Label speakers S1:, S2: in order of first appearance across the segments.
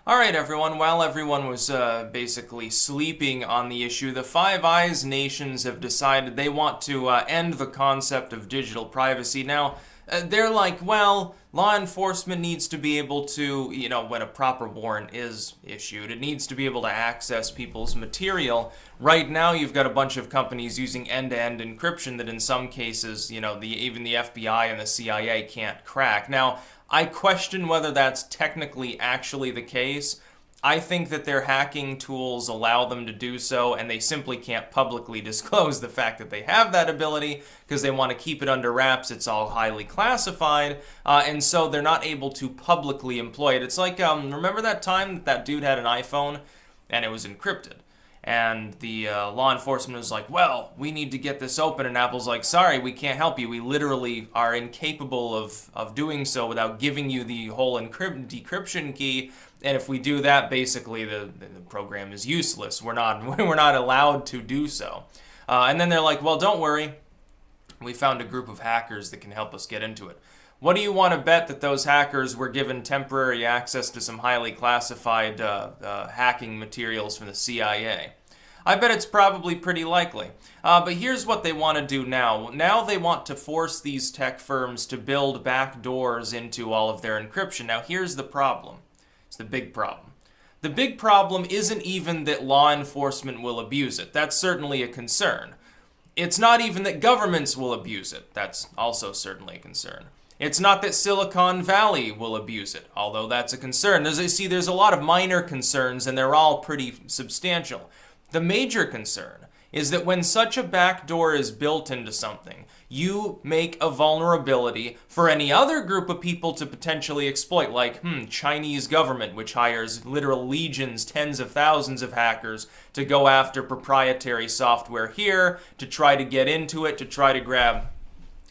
S1: All right, everyone. While everyone was basically sleeping on the issue, the Five Eyes nations have decided they want to end the concept of digital privacy. Now, they're like, well, law enforcement needs to be able to, when a proper warrant is issued, it needs to be able to access people's material. Right now, you've got a bunch of companies using end-to-end encryption that in some cases, even the FBI and the CIA can't crack. Now, I question whether that's technically actually the case. I think that their hacking tools allow them to do so, and they simply can't publicly disclose the fact that they have that ability because they want to keep it under wraps. It's all highly classified, and so they're not able to publicly employ it. It's like, remember that time that dude had an iPhone and it was encrypted? And the law enforcement was like, well, we need to get this open. And Apple's like, sorry, we can't help you. We literally are incapable of doing so without giving you the whole decryption key. And if we do that, basically the program is useless. We're not allowed to do so. And then they're like, well, don't worry. We found a group of hackers that can help us get into it. What do you want to bet that those hackers were given temporary access to some highly classified hacking materials from the CIA? I bet it's probably pretty likely. But here's what they want to do now. Now they want to force these tech firms to build backdoors into all of their encryption. Now here's the problem. It's the big problem. The big problem isn't even that law enforcement will abuse it. That's certainly a concern. It's not even that governments will abuse it. That's also certainly a concern. It's not that Silicon Valley will abuse it, although that's a concern. There's a lot of minor concerns, and they're all pretty substantial. The major concern is that when such a backdoor is built into something, you make a vulnerability for any other group of people to potentially exploit, like, Chinese government, which hires literal legions, tens of thousands of hackers to go after proprietary software here, to try to get into it, to try to grab...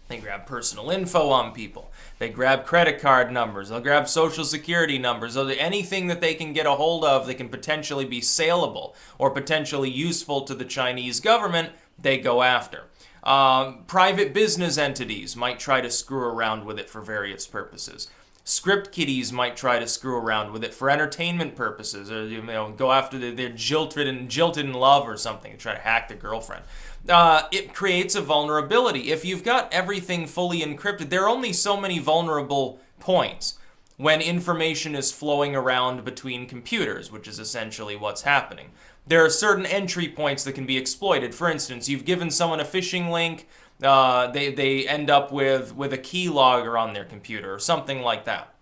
S1: They grab personal info on people. They grab credit card numbers. They'll grab social security numbers. Anything that they can get a hold of that can potentially be saleable or potentially useful to the Chinese government, they go after. Private business entities might try to screw around with it for various purposes. Script kiddies might try to screw around with it for entertainment purposes, or go after their jilted in love or something, and try to hack the girlfriend. It creates a vulnerability. If you've got everything fully encrypted, there are only so many vulnerable points when information is flowing around between computers, which is essentially what's happening. There are certain entry points that can be exploited. For instance, you've given someone a phishing link, they end up with a keylogger on their computer or something like that.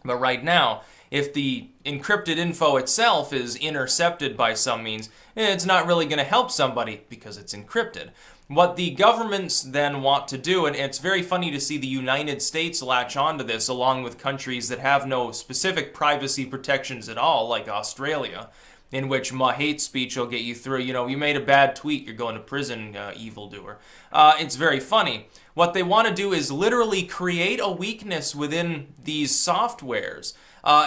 S1: But right now, if the encrypted info itself is intercepted by some means, it's not really going to help somebody because it's encrypted. What the governments then want to do, and it's very funny to see the United States latch onto this along with countries that have no specific privacy protections at all, like Australia, in which hate speech will get you through. You made a bad tweet, you're going to prison, evildoer. It's very funny. What they want to do is literally create a weakness within these softwares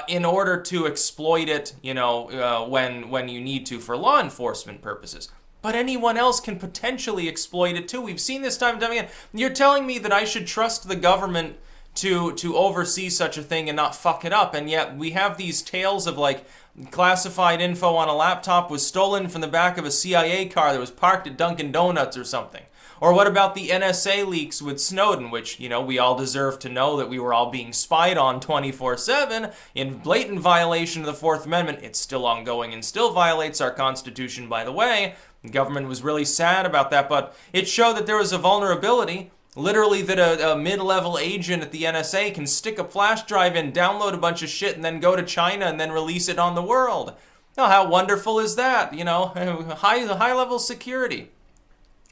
S1: in order to exploit it, when you need to for law enforcement purposes. But anyone else can potentially exploit it too. We've seen this time and time again. You're telling me that I should trust the government to oversee such a thing and not fuck it up, and yet we have these tales of like classified info on a laptop was stolen from the back of a CIA car that was parked at Dunkin' Donuts or something. Or what about the NSA leaks with Snowden, which, we all deserve to know that we were all being spied on 24/7 in blatant violation of the Fourth Amendment. It's still ongoing and still violates our Constitution, by the way. The government was really sad about that, but it showed that there was a vulnerability. Literally that a mid-level agent at the NSA can stick a flash drive in, download a bunch of shit, and then go to China and then release it on the world. How wonderful is that? High-level security.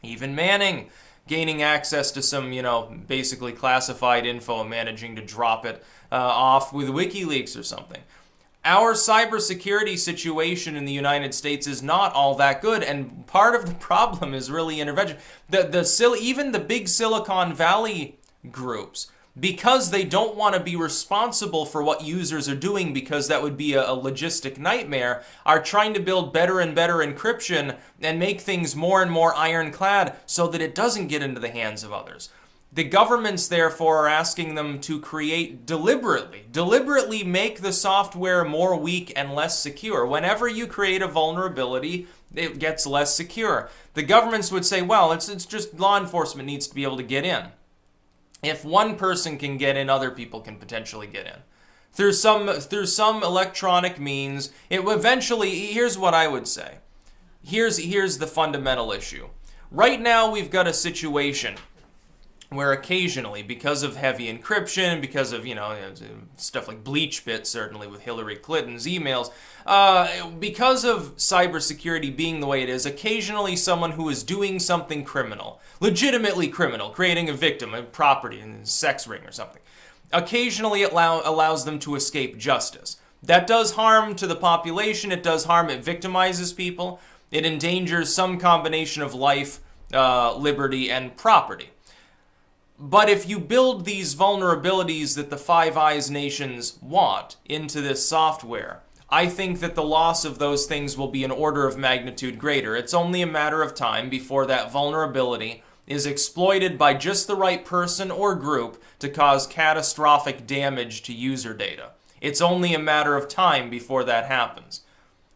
S1: Even Manning gaining access to some, basically classified info and managing to drop it off with WikiLeaks or something. Our cybersecurity situation in the United States is not all that good, and part of the problem is really intervention. Even the big Silicon Valley groups, because they don't want to be responsible for what users are doing because that would be a logistic nightmare, are trying to build better and better encryption and make things more and more ironclad so that it doesn't get into the hands of others. The governments, therefore, are asking them to create deliberately make the software more weak and less secure. Whenever you create a vulnerability, it gets less secure. The governments would say, well, it's just law enforcement needs to be able to get in. If one person can get in, other people can potentially get in. Through some electronic means, it will eventually, here's what I would say. Here's the fundamental issue. Right now, we've got a situation where occasionally, because of heavy encryption, because of, stuff like bleach bits, certainly with Hillary Clinton's emails, because of cybersecurity being the way it is, occasionally someone who is doing something criminal, legitimately criminal, creating a victim, a property, a sex ring or something, occasionally it allows them to escape justice. That does harm to the population, it does harm, it victimizes people, it endangers some combination of life, liberty, and property. But if you build these vulnerabilities that the Five Eyes nations want into this software, I think that the loss of those things will be an order of magnitude greater. It's only a matter of time before that vulnerability is exploited by just the right person or group to cause catastrophic damage to user data. It's only a matter of time before that happens.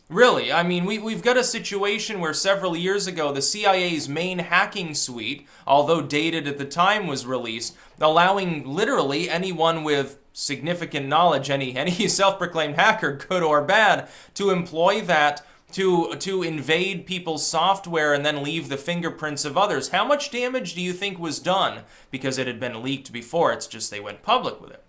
S1: Really, I mean, we've got a situation where several years ago, the CIA's main hacking suite, although dated at the time, was released, allowing literally anyone with significant knowledge, any self-proclaimed hacker, good or bad, to employ that to invade people's software and then leave the fingerprints of others. How much damage do you think was done? Because it had been leaked before, it's just they went public with it.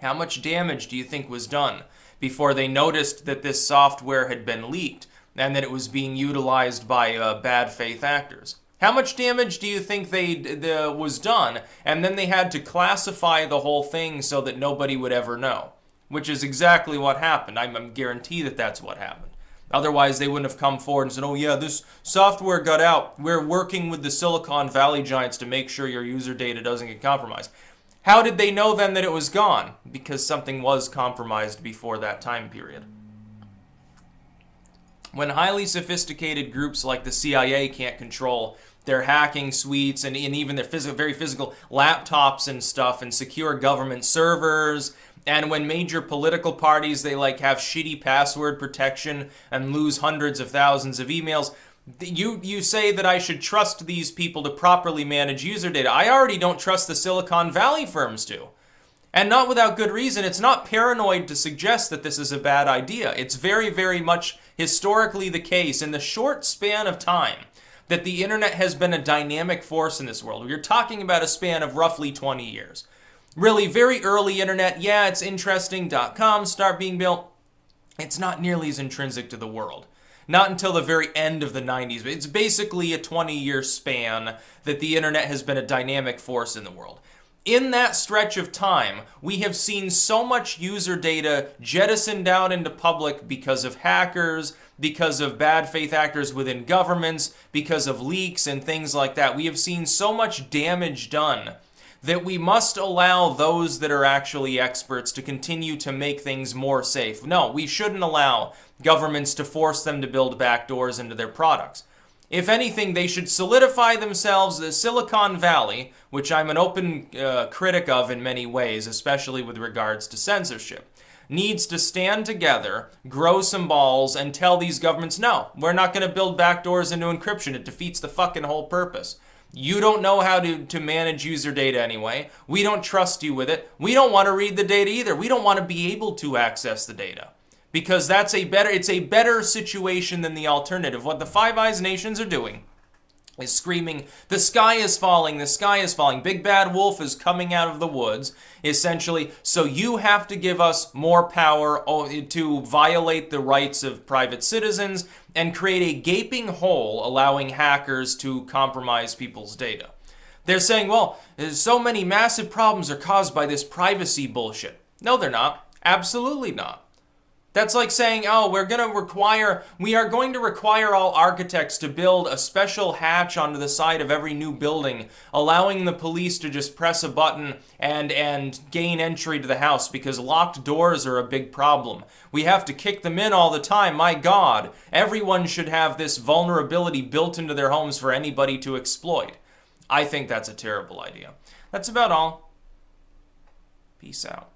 S1: How much damage do you think was done before they noticed that this software had been leaked and that it was being utilized by bad faith actors? How much damage do you think was done? And then they had to classify the whole thing so that nobody would ever know, which is exactly what happened. I'm guaranteed that that's what happened. Otherwise, they wouldn't have come forward and said, oh yeah, this software got out. We're working with the Silicon Valley giants to make sure your user data doesn't get compromised. How did they know then that it was gone? Because something was compromised before that time period. When highly sophisticated groups like the CIA can't control their hacking suites and even their very physical laptops and stuff and secure government servers, and when major political parties, they have shitty password protection and lose hundreds of thousands of emails, you say that I should trust these people to properly manage user data. I already don't trust the Silicon Valley firms to. And not without good reason. It's not paranoid to suggest that this is a bad idea. It's very, very much historically the case in the short span of time that the internet has been a dynamic force in this world. We're talking about a span of roughly 20 years. Really, very early internet, yeah, it's interesting, .com start being built. It's not nearly as intrinsic to the world. Not until the very end of the 90s. It's basically a 20-year span that the internet has been a dynamic force in the world. In that stretch of time, we have seen so much user data jettisoned out into public because of hackers, because of bad faith actors within governments, because of leaks and things like that. We have seen so much damage done that we must allow those that are actually experts to continue to make things more safe. No, we shouldn't allow governments to force them to build backdoors into their products. If anything, they should solidify themselves. The Silicon Valley, which I'm an open critic of in many ways, especially with regards to censorship, needs to stand together, grow some balls, and tell these governments, no, we're not going to build backdoors into encryption. It defeats the fucking whole purpose. You don't know how to manage user data anyway. We don't trust you with it. We don't want to read the data either. We don't want to be able to access the data. Because it's a better situation than the alternative. What the Five Eyes nations are doing is screaming, the sky is falling, the sky is falling. Big Bad Wolf is coming out of the woods, essentially. So you have to give us more power to violate the rights of private citizens and create a gaping hole allowing hackers to compromise people's data. They're saying, well, so many massive problems are caused by this privacy bullshit. No, they're not. Absolutely not. That's like saying, oh, we are going to require all architects to build a special hatch onto the side of every new building, allowing the police to just press a button and gain entry to the house because locked doors are a big problem. We have to kick them in all the time. My God, everyone should have this vulnerability built into their homes for anybody to exploit. I think that's a terrible idea. That's about all. Peace out.